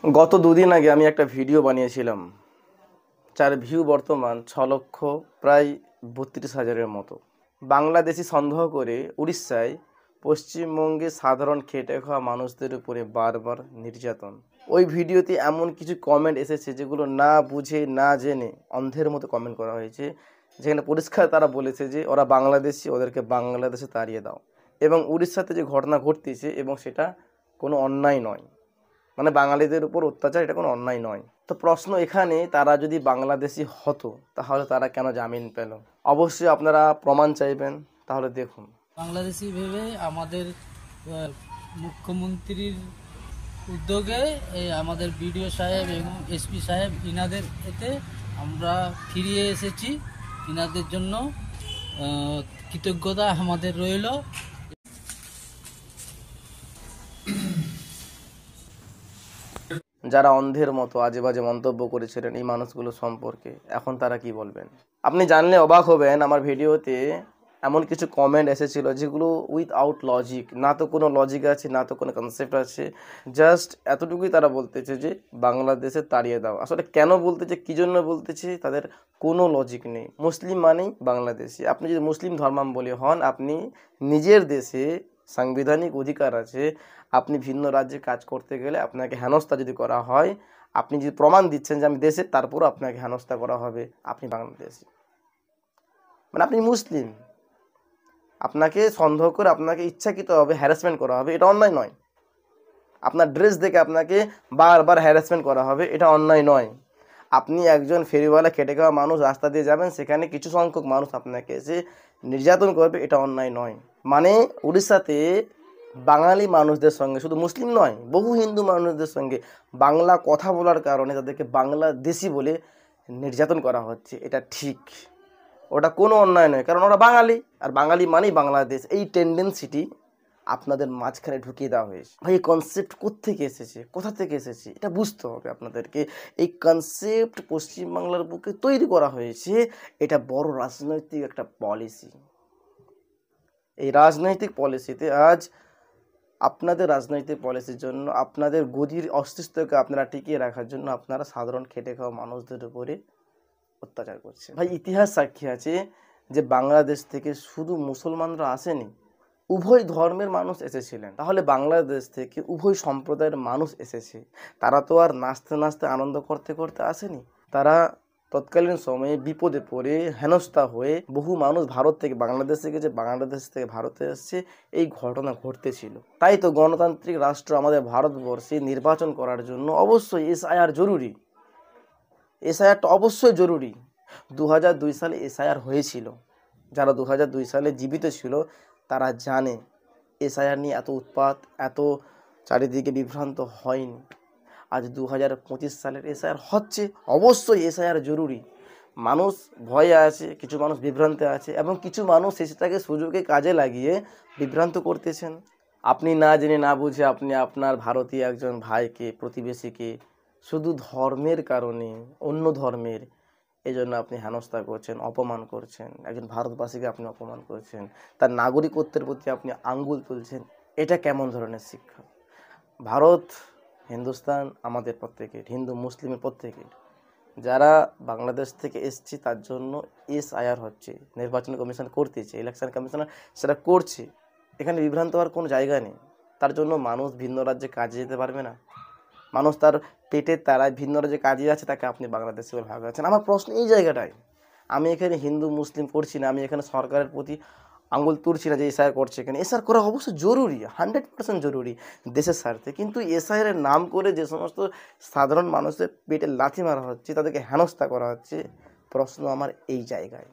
গত দুদিন আগে আমি একটা ভিডিও বানিয়েছিলাম, যার ভিউ বর্তমান 6 লক্ষ, প্রায় 32,000-এর মতো। বাংলাদেশি সন্দেহ করে উড়িষ্যায় পশ্চিমবঙ্গে সাধারণ খেটে খাওয়া মানুষদের উপরে বারবার নির্যাতন। ওই ভিডিওতে এমন কিছু কমেন্ট এসেছে যেগুলো না বুঝে না জেনে অন্ধের মতো কমেন্ট করা হয়েছে, যেখানে পরিষ্কার তারা বলেছে যে ওরা বাংলাদেশি, ওদেরকে বাংলাদেশে তাড়িয়ে দাও। এবং উড়িষ্যাতে যে ঘটনা ঘটতেছে এবং সেটা কোনো অন্যায় নয়, মানে বাঙালিদের উপর অত্যাচার, এটা কোনো অন্যায় নয়। তো প্রশ্ন এখানে, তারা যদি বাংলাদেশি হতো তাহলে তারা কেন জামিন পেল? অবশ্যই আপনারা প্রমাণ চাইবেন, তাহলে দেখুন। বাংলাদেশি ভেবে আমাদের মুখ্যমন্ত্রীর উদ্যোগে আমাদের বিডিও সাহেব এবং এসপি সাহেব ইনাদের এতে আমরা ফিরিয়ে এসেছি। ইনাদের জন্য কৃতজ্ঞতা আমাদের রইল। যারা অন্ধের মতো আজে বাজে মন্তব্য করেছিলেন এই মানুষগুলো সম্পর্কে, এখন তারা কি বলবেন? আপনি জানলে অবাক হবেন, আমার ভিডিওতে এমন কিছু কমেন্ট এসেছিল যেগুলো উইথআউট লজিক, না তো কোনো লজিক আছে না তো কোনো কনসেপ্ট আছে। জাস্ট এতটুকুই তারা বলতেছে যে বাংলাদেশে তাড়িয়ে দাও। আসলে কেন বলতেছে, কী জন্য বলতেছে, তাদের কোনো লজিক নেই। মুসলিম মানেই বাংলাদেশি। আপনি যদি মুসলিম ধর্মাবলম্বী হন, আপনি নিজের দেশে সাংবিধানিক অধিকার আছে, আপনি ভিন্ন রাজ্যে কাজ করতে গেলে আপনাকে হেনস্থা যদি করা হয়, আপনি যদি প্রমাণ দিচ্ছেন যে আমি দেশে, তারপরও আপনাকে হেনস্থা করা হবে, আপনি বাংলাদেশি, মানে আপনি মুসলিম। আপনাকে সন্দেহ করে আপনাকে ইচ্ছাকৃতভাবে হ্যারাসমেন্ট করা হবে, এটা অন্যায় নয়। আপনার ড্রেস দেখে আপনাকে বারবার হ্যারাসমেন্ট করা হবে, এটা অন্যায় নয়। আপনি একজন ফেরিওয়ালা, খেটে খাওয়া মানুষ, রাস্তা দিয়ে যাবেন, সেখানে কিছু সংখ্যক মানুষ আপনাকে এসে নির্যাতন করবে, এটা অন্যায় নয়। মানে উড়িষ্যাতে বাঙালি মানুষদের সঙ্গে, শুধু মুসলিম নয়, বহু হিন্দু মানুষদের সঙ্গে বাংলা কথা বলার কারণে তাদেরকে বাংলাদেশি বলে নির্যাতন করা হচ্ছে, এটা ঠিক, ওটা কোনো অন্যায় নয়, কারণ ওরা বাঙালি, আর বাঙালি মানেই বাংলাদেশ। এই টেন্ডেন্সিটি আপনাদের মাঝখানে ঢুকিয়ে দেওয়া হয়েছে। ভাই এই কনসেপ্ট কোত্থেকে এসেছে, কোথা থেকে এসেছে, এটা বুঝতে হবে আপনাদেরকে। এই কনসেপ্ট পশ্চিমবাংলার বুকে তৈরি করা হয়েছে, এটা বড় রাজনৈতিক একটা পলিসি। এই রাজনৈতিক পলিসিতে আজ আপনাদের রাজনৈতিক পলিসির জন্য, আপনাদের গদির অস্তিত্বকে আপনারা টিকিয়ে রাখার জন্য আপনারা সাধারণ খেটে খাওয়া মানুষদের উপরে অত্যাচার করছে। ভাই ইতিহাস সাক্ষী আছে যে বাংলাদেশ থেকে শুধু মুসলমানরা আসেনি, উভয় ধর্মের মানুষ এসেছিলেন। তাহলে বাংলাদেশ থেকে উভয় সম্প্রদায়ের মানুষ এসেছে, তারা তো আর নাচতে নাচতে আনন্দ করতে করতে আসেনি। তারা তৎকালীন সময়ে বিপদে পড়ে হেনস্থা হয়ে বহু মানুষ ভারত থেকে বাংলাদেশে গেছে, বাংলাদেশ থেকে ভারতে এসছে, এই ঘটনা ঘটতেছিল। তাই তো গণতান্ত্রিক রাষ্ট্র আমাদের ভারতবর্ষে নির্বাচন করার জন্য অবশ্যই এসআইআর জরুরি। এসআইআরটা অবশ্যই জরুরি। 2002 সালে এসআইআর হয়েছিল। যারা 2002 সালে জীবিত ছিল তারা জানে এসআইআর নিয়ে এত উৎপাত, এত চারিদিকে বিভ্রান্ত হয়নি। আজ 2025 সালের এসআইআর হচ্ছে, অবশ্যই এসআইআর জরুরি। মানুষ ভয়ে আছে, কিছু মানুষ বিভ্রান্তে আছে, এবং কিছু মানুষ সেটাকে সুযোগে কাজে লাগিয়ে বিভ্রান্ত করতেছেন। আপনি না জেনে না বুঝে আপনি আপনার ভারতীয় একজন ভাইকে, প্রতিবেশীকে শুধু ধর্মের কারণে, অন্য ধর্মের, এই জন্য আপনি হেনস্থা করছেন, অপমান করছেন। একজন ভারতবাসীকে আপনি অপমান করছেন, তার নাগরিকত্বের প্রতি আপনি আঙ্গুল তুলছেন। এটা কেমন ধরনের শিক্ষা? ভারত, হিন্দুস্তান আমাদের প্রত্যেকের, হিন্দু মুসলিমের প্রত্যেকের। যারা বাংলাদেশ থেকে এসছে তার জন্য এসআইআর হচ্ছে, নির্বাচন কমিশন করতেছে, ইলেকশন কমিশনার সেটা করছে। এখানে বিভ্রান্ত হওয়ার কোনো জায়গা নেই। তার জন্য মানুষ ভিন্ন রাজ্যে কাজে যেতে পারবে না। মানুষ তার পেটের তারায় ভিন্ন রাজ্যে কাজে যাচ্ছে, তাকে আপনি বাংলাদেশে বলে ভাগাচ্ছেন। আমার প্রশ্ন এই জায়গাটায়, আমি এখানে হিন্দু মুসলিম করছি না, আমি এখানে সরকারের প্রতি আঙুল তুলছি না যে এসআইআর করছে। এখানে এসআইআর করা অবশ্যই জরুরি, 100% জরুরি দেশের স্বার্থে। কিন্তু এসআইআরের নাম করে যে সমস্ত সাধারণ মানুষের পেটে লাথি মারা হচ্ছে, তাদেরকে হেনস্থা করা হচ্ছে, প্রশ্ন আমার এই জায়গায়।